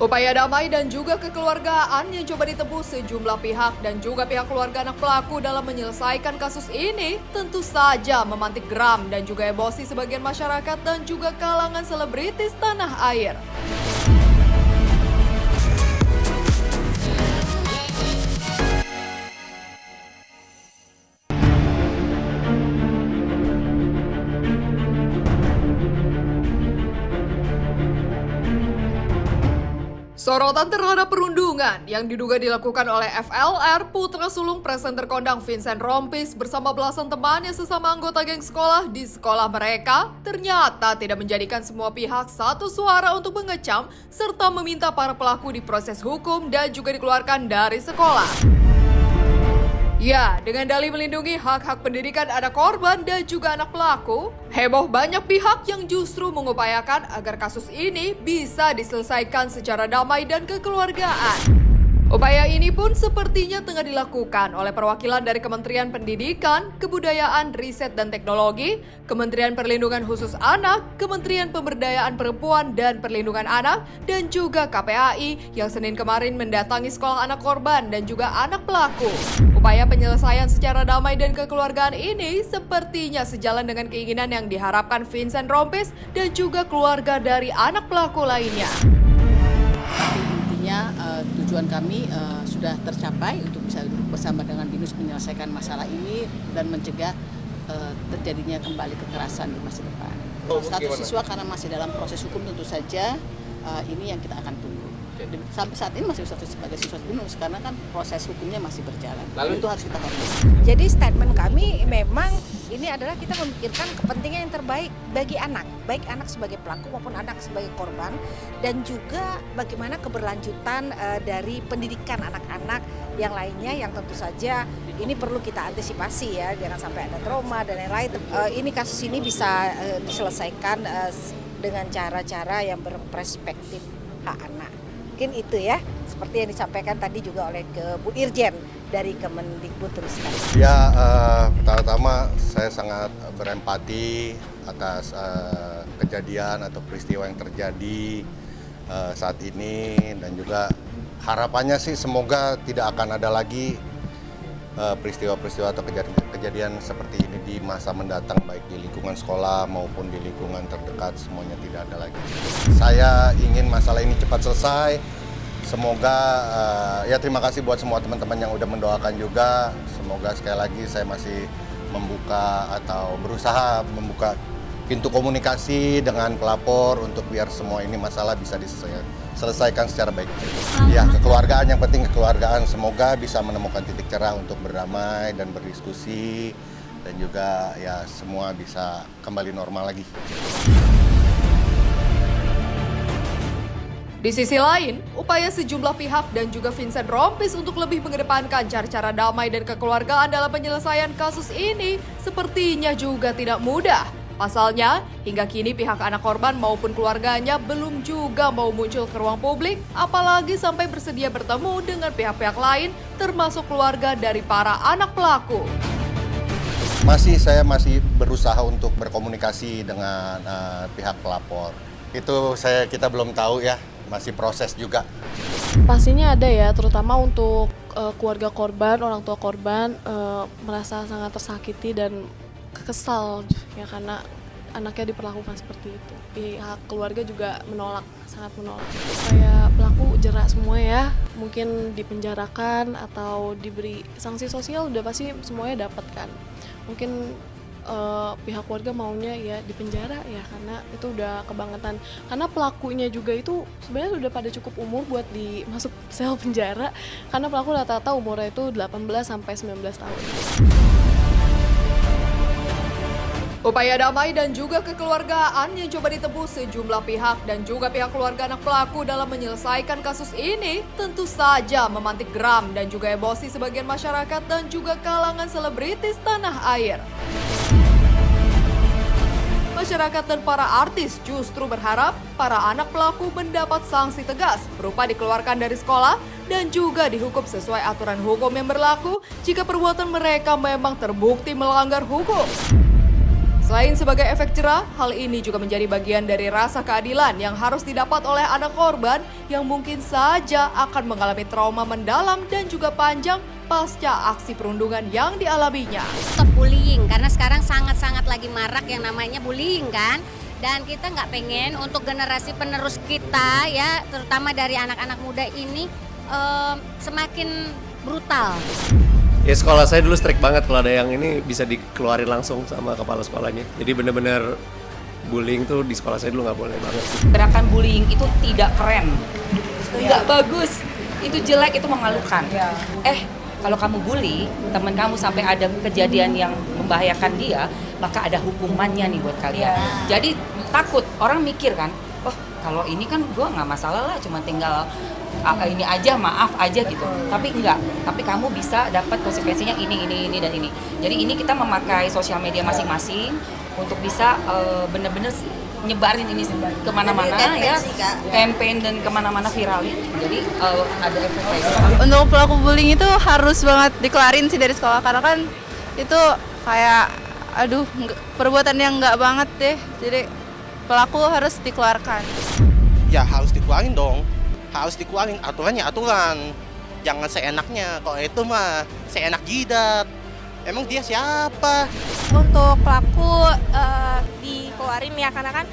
Upaya damai dan juga kekeluargaan yang coba ditebus sejumlah pihak dan juga pihak keluarga anak pelaku dalam menyelesaikan kasus ini tentu saja memantik geram dan juga emosi sebagian masyarakat dan juga kalangan selebritis tanah air. Sorotan terhadap perundungan yang diduga dilakukan oleh FLR, putra sulung presenter kondang Vincent Rompis bersama belasan temannya sesama anggota geng sekolah di sekolah mereka, ternyata tidak menjadikan semua pihak satu suara untuk mengecam serta meminta para pelaku diproses hukum dan juga dikeluarkan dari sekolah. Ya, dengan dalih melindungi hak-hak pendidikan anak korban dan juga anak pelaku, heboh banyak pihak yang justru mengupayakan agar kasus ini bisa diselesaikan secara damai dan kekeluargaan. Upaya ini pun sepertinya tengah dilakukan oleh perwakilan dari Kementerian Pendidikan, Kebudayaan, Riset dan Teknologi, Kementerian Perlindungan Khusus Anak, Kementerian Pemberdayaan Perempuan dan Perlindungan Anak, dan juga KPAI yang Senin kemarin mendatangi sekolah anak korban dan juga anak pelaku. Upaya penyelesaian secara damai dan kekeluargaan ini sepertinya sejalan dengan keinginan yang diharapkan Vincent Rompis dan juga keluarga dari anak pelaku lainnya. Tujuan kami sudah tercapai untuk bisa duduk bersama dengan BINUS menyelesaikan masalah ini dan mencegah terjadinya kembali kekerasan di masa depan. Status siswa karena masih dalam proses hukum tentu saja ini yang kita akan tunggu. Sampai saat ini masih status sebagai siswa BINUS karena kan proses hukumnya masih berjalan. Itu harus kita hormati. Jadi statement kami memang ini adalah kita memikirkan kepentingan yang terbaik bagi anak, baik anak sebagai pelaku maupun anak sebagai korban, dan juga bagaimana keberlanjutan dari pendidikan anak-anak yang lainnya yang tentu saja ini perlu kita antisipasi ya, jangan sampai ada trauma dan lain-lain. Ini kasus ini bisa diselesaikan dengan cara-cara yang berperspektif hak anak. Mungkin itu ya, seperti yang disampaikan tadi juga oleh Bu Irjen dari Kemendikbudristek. Ya, pertama-tama saya sangat berempati atas kejadian atau peristiwa yang terjadi saat ini, dan juga harapannya sih semoga tidak akan ada lagi peristiwa-peristiwa atau kejadian seperti ini di masa mendatang, baik di lingkungan sekolah maupun di lingkungan terdekat, semuanya tidak ada lagi. Saya ingin masalah ini cepat selesai. Semoga ya terima kasih buat semua teman-teman yang udah mendoakan juga. Semoga sekali lagi saya masih membuka atau berusaha membuka pintu komunikasi dengan pelapor untuk biar semua ini masalah bisa diselesaikan secara baik. Ya, kekeluargaan, yang penting kekeluargaan. Semoga bisa menemukan titik cerah untuk berdamai dan berdiskusi, dan juga ya semua bisa kembali normal lagi. Di sisi lain, upaya sejumlah pihak dan juga Vincent Rompis untuk lebih mengedepankan cara-cara damai dan kekeluargaan dalam penyelesaian kasus ini sepertinya juga tidak mudah. Pasalnya, hingga kini pihak anak korban maupun keluarganya belum juga mau muncul ke ruang publik, apalagi sampai bersedia bertemu dengan pihak-pihak lain, termasuk keluarga dari para anak pelaku. Saya masih berusaha untuk berkomunikasi dengan pihak pelapor. Itu kita belum tahu ya, masih proses juga. Pastinya ada ya, terutama untuk keluarga korban, orang tua korban merasa sangat tersakiti dan kesal ya karena anaknya diperlakukan seperti itu. Pihak keluarga juga sangat menolak. Supaya pelaku jerak semua ya, mungkin dipenjarakan atau diberi sanksi sosial udah pasti semuanya dapat kan. Mungkin pihak keluarga maunya ya dipenjara ya karena itu udah kebangetan. Karena pelakunya juga itu sebenarnya udah pada cukup umur buat masuk sel penjara karena pelaku rata-rata umurnya itu 18 sampai 19 tahun. Upaya damai dan juga kekeluargaan yang coba ditebus sejumlah pihak dan juga pihak keluarga anak pelaku dalam menyelesaikan kasus ini tentu saja memantik geram dan juga emosi sebagian masyarakat dan juga kalangan selebritis tanah air. Masyarakat dan para artis justru berharap para anak pelaku mendapat sanksi tegas berupa dikeluarkan dari sekolah dan juga dihukum sesuai aturan hukum yang berlaku jika perbuatan mereka memang terbukti melanggar hukum. Selain sebagai efek jerah, hal ini juga menjadi bagian dari rasa keadilan yang harus didapat oleh anak korban yang mungkin saja akan mengalami trauma mendalam dan juga panjang pasca aksi perundungan yang dialaminya. Stop bullying, karena sekarang sangat-sangat lagi marak yang namanya bullying kan. Dan kita nggak pengen untuk generasi penerus kita ya, terutama dari anak-anak muda ini semakin brutal. Ya sekolah saya dulu strict banget, kalau ada yang ini bisa dikeluarin langsung sama kepala sekolahnya. Jadi bener-bener bullying tuh di sekolah saya dulu nggak boleh banget. Gerakan bullying itu tidak keren, nggak bagus, itu jelek, itu memalukan. Kalau kamu bully teman kamu sampai ada kejadian yang membahayakan dia, maka ada hukumannya nih buat kalian. Jadi takut, orang mikir kan, oh kalau ini kan gue nggak masalah lah, cuma tinggal ini aja, maaf aja gitu. Tapi enggak, tapi kamu bisa dapat konsekuensinya ini dan ini. Jadi ini kita memakai sosial media masing-masing untuk bisa bener-bener nyebarin ini kemana-mana ya, campaign dan kemana-mana viralin. Jadi ada efek kayak gitu. Untuk pelaku bullying itu harus banget dikeluarin sih dari sekolah, karena kan itu kayak perbuatan yang nggak banget deh. Jadi pelaku harus dikeluarkan. Ya harus dikeluarin dong. Harus dikeluarin, aturannya aturan, jangan seenaknya. Kalau itu mah seenak jidat, emang dia siapa? Untuk pelaku dikeluarin ya, karena kan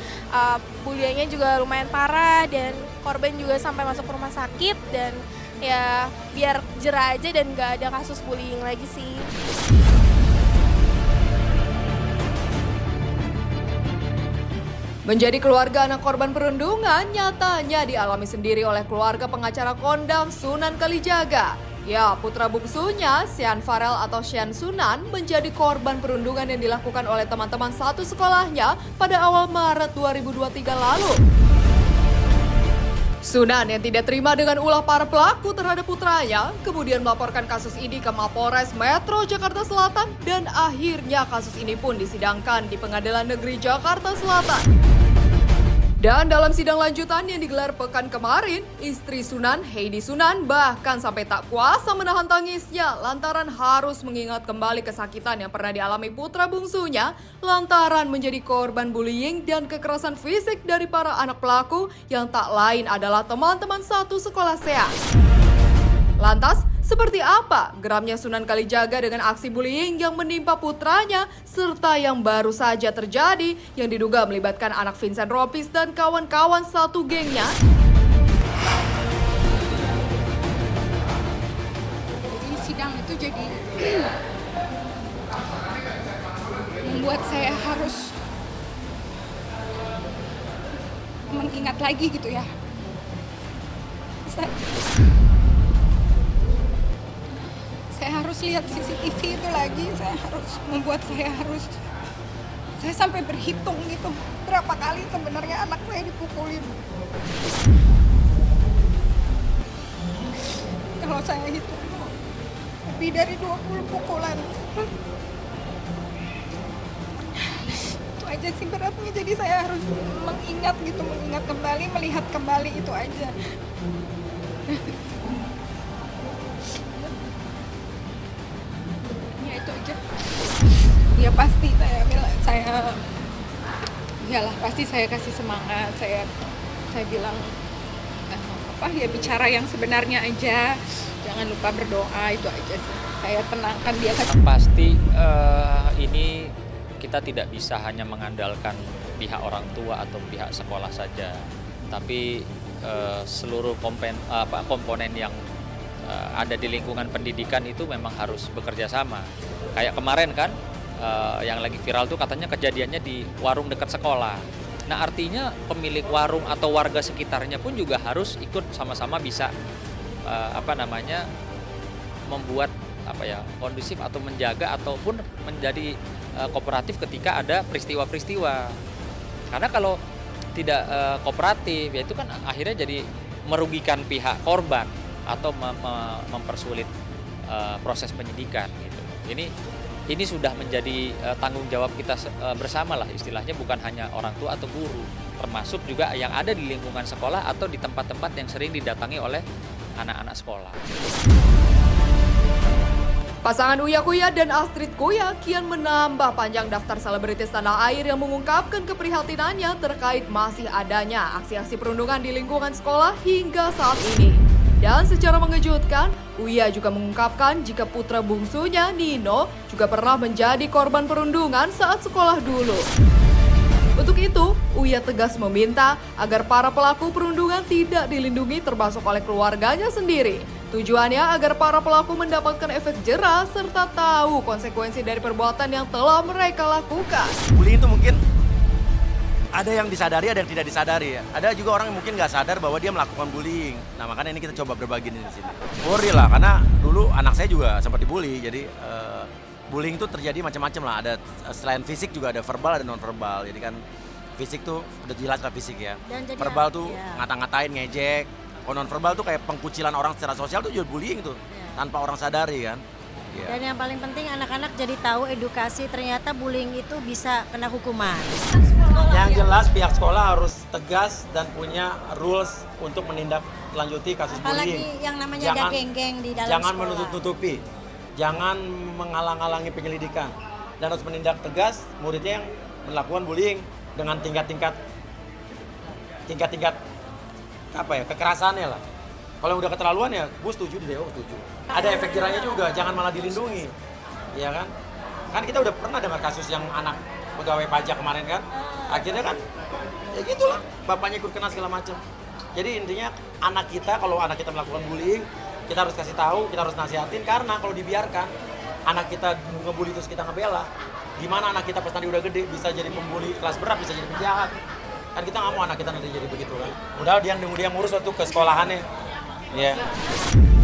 bullyingnya juga lumayan parah dan korban juga sampai masuk ke rumah sakit, dan ya biar jerah aja dan gak ada kasus bullying lagi sih. Menjadi keluarga anak korban perundungan nyatanya dialami sendiri oleh keluarga pengacara kondang Sunan Kalijaga. Ya, putra bungsunya, Sian Farel atau Sian Sunan, menjadi korban perundungan yang dilakukan oleh teman-teman satu sekolahnya pada awal Maret 2023 lalu. Sunan yang tidak terima dengan ulah para pelaku terhadap putranya, kemudian melaporkan kasus ini ke Mapolres Metro Jakarta Selatan, dan akhirnya kasus ini pun disidangkan di Pengadilan Negeri Jakarta Selatan. Dan dalam sidang lanjutan yang digelar pekan kemarin, istri Sunan, Heidi Sunan, bahkan sampai tak kuasa menahan tangisnya lantaran harus mengingat kembali kesakitan yang pernah dialami putra bungsunya lantaran menjadi korban bullying dan kekerasan fisik dari para anak pelaku yang tak lain adalah teman-teman satu sekolah Sea. Lantas, seperti apa geramnya Sunan Kalijaga dengan aksi bullying yang menimpa putranya serta yang baru saja terjadi yang diduga melibatkan anak Vincent Rompis dan kawan-kawan satu gengnya? Jadi sidang itu jadi membuat saya harus mengingat lagi gitu ya. Saya harus lihat CCTV itu lagi, saya sampai berhitung gitu berapa kali sebenarnya anak saya dipukulin. Kalau saya hitung lebih dari 20 pukulan. Itu aja sih beratnya, jadi saya harus mengingat kembali, melihat kembali itu aja. Itu aja. Ya pasti pasti saya kasih semangat, saya bilang bicara yang sebenarnya aja, jangan lupa berdoa, itu aja sih. Saya tenangkan dia. Pasti ini kita tidak bisa hanya mengandalkan pihak orang tua atau pihak sekolah saja, tapi seluruh komponen yang ada di lingkungan pendidikan itu memang harus bekerja sama. Kayak kemarin kan, yang lagi viral tuh katanya kejadiannya di warung dekat sekolah. Nah artinya pemilik warung atau warga sekitarnya pun juga harus ikut sama-sama bisa membuat kondusif atau menjaga ataupun menjadi kooperatif ketika ada peristiwa-peristiwa. Karena kalau tidak kooperatif, ya itu kan akhirnya jadi merugikan pihak korban atau mempersulit proses penyidikan gitu. Ini sudah menjadi tanggung jawab kita bersama lah istilahnya, bukan hanya orang tua atau guru, termasuk juga yang ada di lingkungan sekolah atau di tempat-tempat yang sering didatangi oleh anak-anak sekolah. Pasangan Uya Kuya dan Astrid Kuya kian menambah panjang daftar selebritis tanah air yang mengungkapkan keprihatinannya terkait masih adanya aksi-aksi perundungan di lingkungan sekolah hingga saat ini. Dan secara mengejutkan, Uya juga mengungkapkan jika putra bungsunya, Nino, juga pernah menjadi korban perundungan saat sekolah dulu. Untuk itu, Uya tegas meminta agar para pelaku perundungan tidak dilindungi termasuk oleh keluarganya sendiri. Tujuannya agar para pelaku mendapatkan efek jera serta tahu konsekuensi dari perbuatan yang telah mereka lakukan. Bullying itu mungkin ada yang disadari, ada yang tidak disadari ya. Ada juga orang yang mungkin nggak sadar bahwa dia melakukan bullying. Nah makanya ini kita coba berbagi di sini. Worry lah, karena dulu anak saya juga sempat dibully. Jadi bullying itu terjadi macam-macam lah. Ada selain fisik juga ada verbal, ada non verbal. Jadi kan fisik tuh udah jelas lah fisik ya. Verbal tuh ngata-ngatain, ngejek. Kalau non verbal tuh kayak pengkucilan orang secara sosial tuh juga bullying tuh tanpa orang sadari kan. Dan yang paling penting anak-anak jadi tahu edukasi ternyata bullying itu bisa kena hukuman. Yang jelas pihak sekolah harus tegas dan punya rules untuk menindaklanjuti kasus bullying. Apalagi yang namanya ada geng-geng di dalam jangan sekolah. menutup-nutupi, jangan menghalang-halangi penyelidikan, dan harus menindak tegas muridnya yang melakukan bullying dengan tingkat-tingkat apa ya, kekerasannya lah. Kalau udah keterlaluan ya, gue setuju, di DO setuju. Ada efek jerahnya juga, jangan malah dilindungi, ya kan? Kan kita udah pernah dengar kasus yang anak pegawai pajak kemarin kan, akhirnya kan, ya gitulah, bapaknya ikut kena segala macam. Jadi intinya anak kita, kalau anak kita melakukan bullying, kita harus kasih tahu, kita harus nasihatin, karena kalau dibiarkan, anak kita ngebully terus kita ngebela, gimana anak kita pas nanti udah gede bisa jadi pembuli kelas berat, bisa jadi penjahat. Kan kita nggak mau anak kita nanti jadi begitu kan. Udah dia ngurus waktu ke sekolahannya. Ya. Yeah.